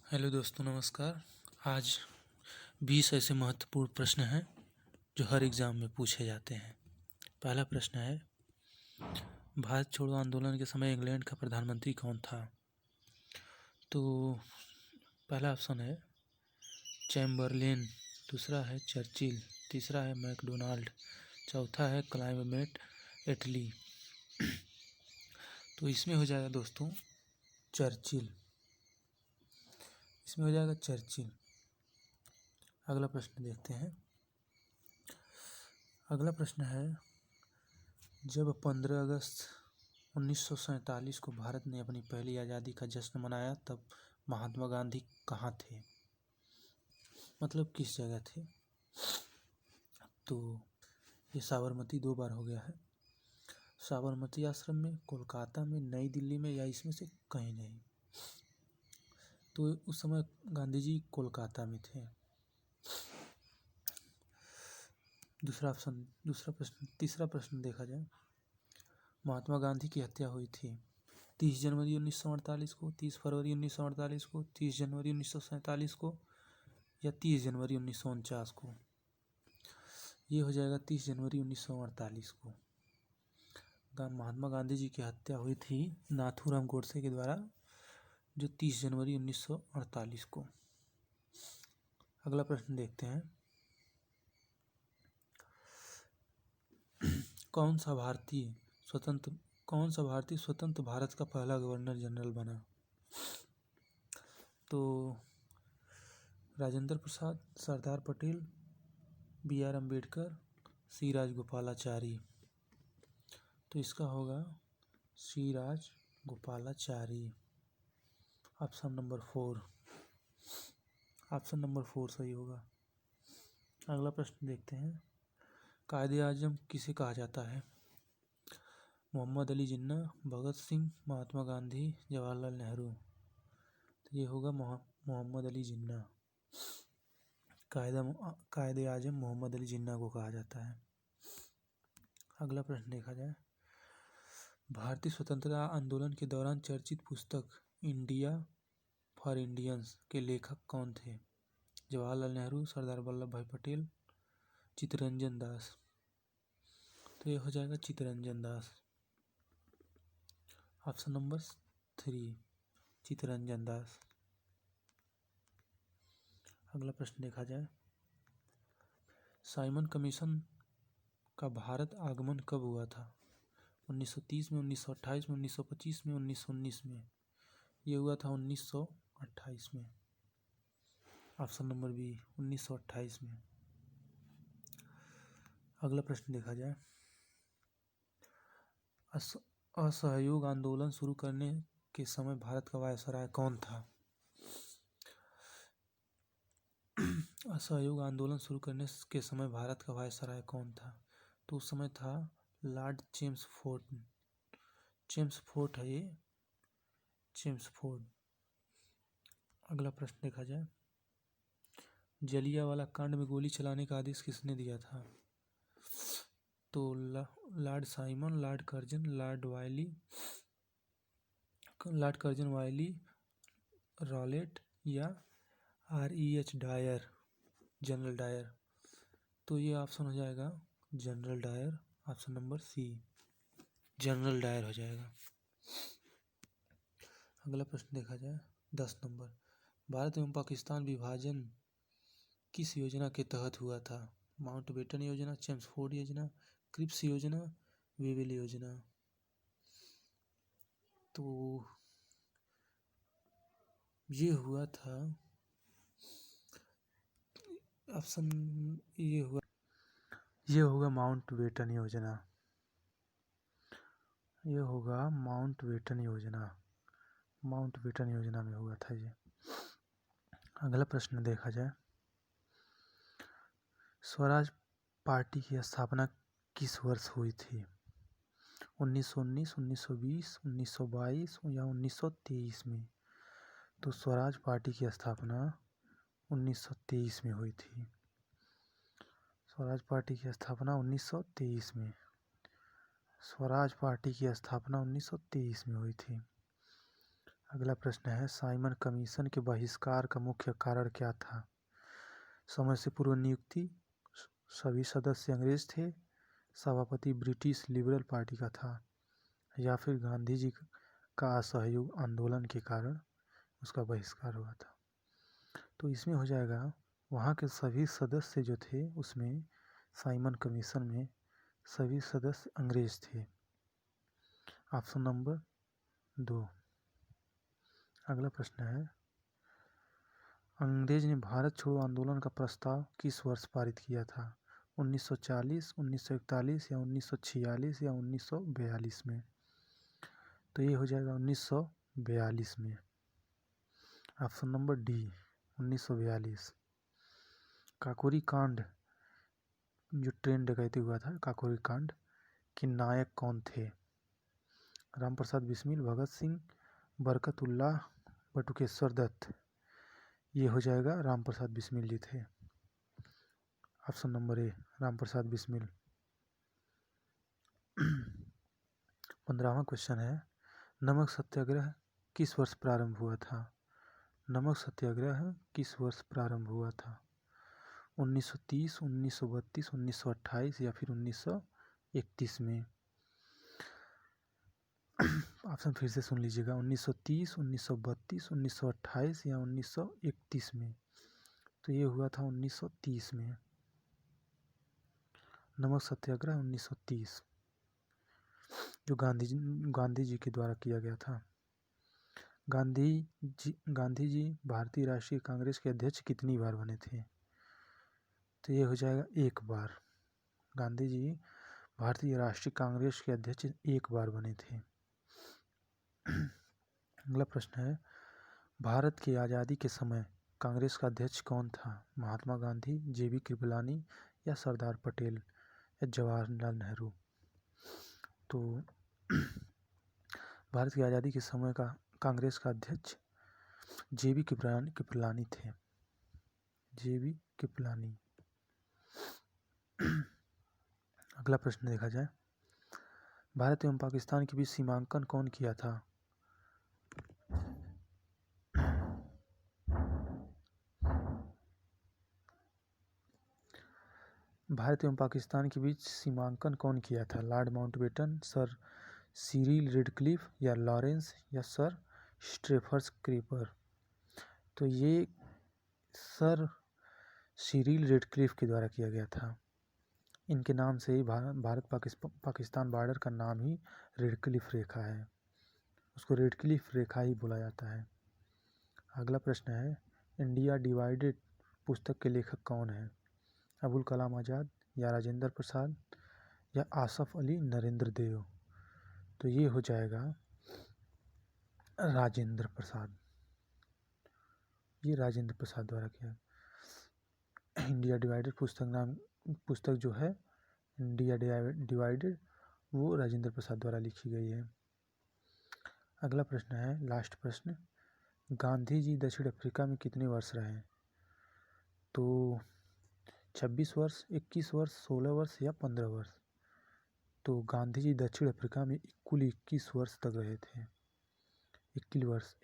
Hello दोस्तों, नमस्कार। आज 20 ऐसे महत्वपूर्ण प्रश्न हैं जो हर एग्ज़ाम में पूछे जाते हैं। पहला प्रश्न है, भारत छोड़ो आंदोलन के समय इंग्लैंड का प्रधानमंत्री कौन था? तो पहला ऑप्शन है चैम्बरलेन, दूसरा है चर्चिल, तीसरा है मैकडोनाल्ड, चौथा है क्लाइमेट एटली। तो इसमें हो जाएगा दोस्तों चर्चिल, इसमें हो जाएगा चर्चिल। अगला प्रश्न देखते हैं। अगला प्रश्न है, जब 15 अगस्त 1947 को भारत ने अपनी पहली आज़ादी का जश्न मनाया तब महात्मा गांधी कहाँ थे? मतलब किस जगह थे? तो ये साबरमती 2 बार हो गया है। साबरमती आश्रम में, कोलकाता में, नई दिल्ली में, या इसमें से कहीं नहीं। तो उस समय गांधी जी कोलकाता में थे। तीसरा प्रश्न देखा जाए। महात्मा गांधी की हत्या हुई थी 30 जनवरी 1948 को, 30 फरवरी 1948 को, 30 जनवरी 1947 को, या 30 जनवरी 1949 को। ये हो जाएगा 30 जनवरी 1948 को। महात्मा गांधी जी की हत्या हुई थी नाथूराम गोडसे के द्वारा, जो 30 जनवरी 1948 को। अगला प्रश्न देखते हैं। कौन सा भारतीय स्वतंत्र भारत का पहला गवर्नर जनरल बना? तो राजेंद्र प्रसाद, सरदार पटेल, B.R. अम्बेडकर, सी राजगोपालाचारी। तो इसका होगा सी राजगोपालाचारी। ऑप्शन नंबर 4 सही होगा। अगला प्रश्न देखते हैं। कायदे आजम किसे कहा जाता है? मोहम्मद अली जिन्ना, भगत सिंह, महात्मा गांधी, जवाहरलाल नेहरू। तो ये होगा मोहम्मद अली जिन्ना। कायदे आजम मोहम्मद अली जिन्ना को कहा जाता है। अगला प्रश्न देखा जाए। भारतीय स्वतंत्रता आंदोलन के दौरान चर्चित पुस्तक इंडिया फॉर इंडियंस के लेखक कौन थे? जवाहरलाल नेहरू, सरदार वल्लभ भाई पटेल, चित्तरंजन दास। तो ये हो जाएगा चित्तरंजन दास। Option number 3 Chittaranjan Das. अगला प्रश्न देखा जाए। साइमन कमीशन का भारत आगमन कब हुआ था? 1930 में, 1928 में, 1925 में, 1919 में। ये हुआ था 1928 में। ऑप्शन नंबर बी 1928 में। अगला प्रश्न देखा जाए। असहयोग आंदोलन शुरू करने के समय भारत का वायसराय कौन था? असहयोग आंदोलन शुरू करने के समय भारत का वायसराय कौन था? तो उस समय था लॉर्ड चेम्सफोर्ड है ये, चेम्सफोर्ड। अगला प्रश्न देखा जाए। जलियांवाला कांड में गोली चलाने का आदेश किसने दिया था? तो Lord Simon, Lord Curzon Wyllie, Rowlatt, या R.E.H. Dyer, General Dyer. तो ये ऑप्शन हो जाएगा General Dyer. Option number C General Dyer हो जाएगा। अगला प्रश्न देखा जाए। 10 नंबर। भारत एवं पाकिस्तान विभाजन किस योजना के तहत हुआ था? माउंटबेटन योजना, चेम्सफोर्ड योजना, क्रिप्स योजना, वेवेल योजना। तो ये हुआ था ऑप्शन ये होगा माउंटबेटन योजना। ये होगा माउंटबेटन योजना में हुआ था ये। अगला प्रश्न देखा जाए। स्वराज पार्टी की स्थापना किस वर्ष हुई थी? 1919, 1920, 1922 या 1923 में। तो स्वराज पार्टी की स्थापना 1923 में हुई थी। स्वराज पार्टी की स्थापना 1923 में। स्वराज पार्टी की स्थापना 1923 में हुई थी। अगला प्रश्न है, साइमन कमीशन के बहिष्कार का मुख्य कारण क्या था? समय से पूर्व नियुक्ति, सभी सदस्य अंग्रेज थे, सभापति ब्रिटिश लिबरल पार्टी का था, या फिर गांधी जी का असहयोग आंदोलन के कारण उसका बहिष्कार हुआ था। तो इसमें हो जाएगा, वहाँ के सभी सदस्य जो थे उसमें साइमन कमीशन में सभी सदस्य अंग्रेज थे। Option number 2। अगला प्रश्न है, अंग्रेज ने भारत छोड़ो आंदोलन का प्रस्ताव किस वर्ष पारित किया था? 1940, 1941 या 1946 या 1942 में? तो ये हो जाएगा 1942 में। Option number D 1942। काकोरी कांड जो ट्रेन डकैती हुआ था, काकोरी कांड के नायक कौन थे? रामप्रसाद बिस्मिल, भगत सिंह, बरकतुल्लाह, बटुकेश्वर दत्त। ये हो जाएगा रामप्रसाद बिस्मिल जी थे। Option number A Ramprasad Bismil. 15वां क्वेश्चन है, नमक सत्याग्रह किस वर्ष प्रारंभ हुआ था? नमक सत्याग्रह किस वर्ष प्रारंभ हुआ था? 1930, 1932, 1928 या फिर 1931 में? ऑप्शन फिर से सुन लीजिएगा, 1930, 1932, 1928 या 1931 में? तो ये हुआ था 1930 में। नमक सत्याग्रह 1930 जो गांधी जी के द्वारा किया गया था। गांधी जी भारतीय राष्ट्रीय कांग्रेस के अध्यक्ष कितनी बार बने थे? तो ये हो जाएगा एक बार। गांधी जी भारतीय राष्ट्रीय कांग्रेस के अध्यक्ष एक बार बने थे। अगला प्रश्न है, भारत की आज़ादी के समय कांग्रेस का अध्यक्ष कौन था? महात्मा गांधी, जेबी कृपलानी या सरदार पटेल या जवाहरलाल नेहरू? तो भारत की आज़ादी के समय का कांग्रेस का अध्यक्ष जेबी कृपलानी थे। जेबी कृपलानी। अगला प्रश्न देखा जाए, भारत एवं पाकिस्तान के बीच सीमांकन कौन किया था? भारत एवं पाकिस्तान के बीच सीमांकन कौन किया था? Lord Mountbatten, sir Cyril Radcliffe या लॉरेंस या सर स्ट्रेफर्स क्रीपर? तो ये सर सिरिल रेडक्लिफ के द्वारा किया गया था। इनके नाम से ही भारत पाकिस्तान बॉर्डर का नाम ही रेडक्लिफ रेखा है, उसको रेडक्लिफ रेखा ही बोला जाता है। अगला प्रश्न है, इंडिया डिवाइडेड पुस्तक के लेखक कौन है? अबुल कलाम आज़ाद या राजेंद्र प्रसाद या आसफ अली नरेंद्र देव? तो ये हो जाएगा राजेंद्र प्रसाद। ये राजेंद्र प्रसाद द्वारा किया। इंडिया डिवाइडेड पुस्तक जो है इंडिया डिवाइडेड वो राजेंद्र प्रसाद द्वारा लिखी गई है। अगला प्रश्न है, लास्ट प्रश्न, गांधी जी दक्षिण अफ्रीका में कितने वर्ष रहे? तो 26 वर्ष, 21 वर्ष, 16 वर्ष या 15 वर्ष? तो गांधी जी दक्षिण अफ्रीका में कुल 21 वर्ष तक रहे थे। 21 वर्ष।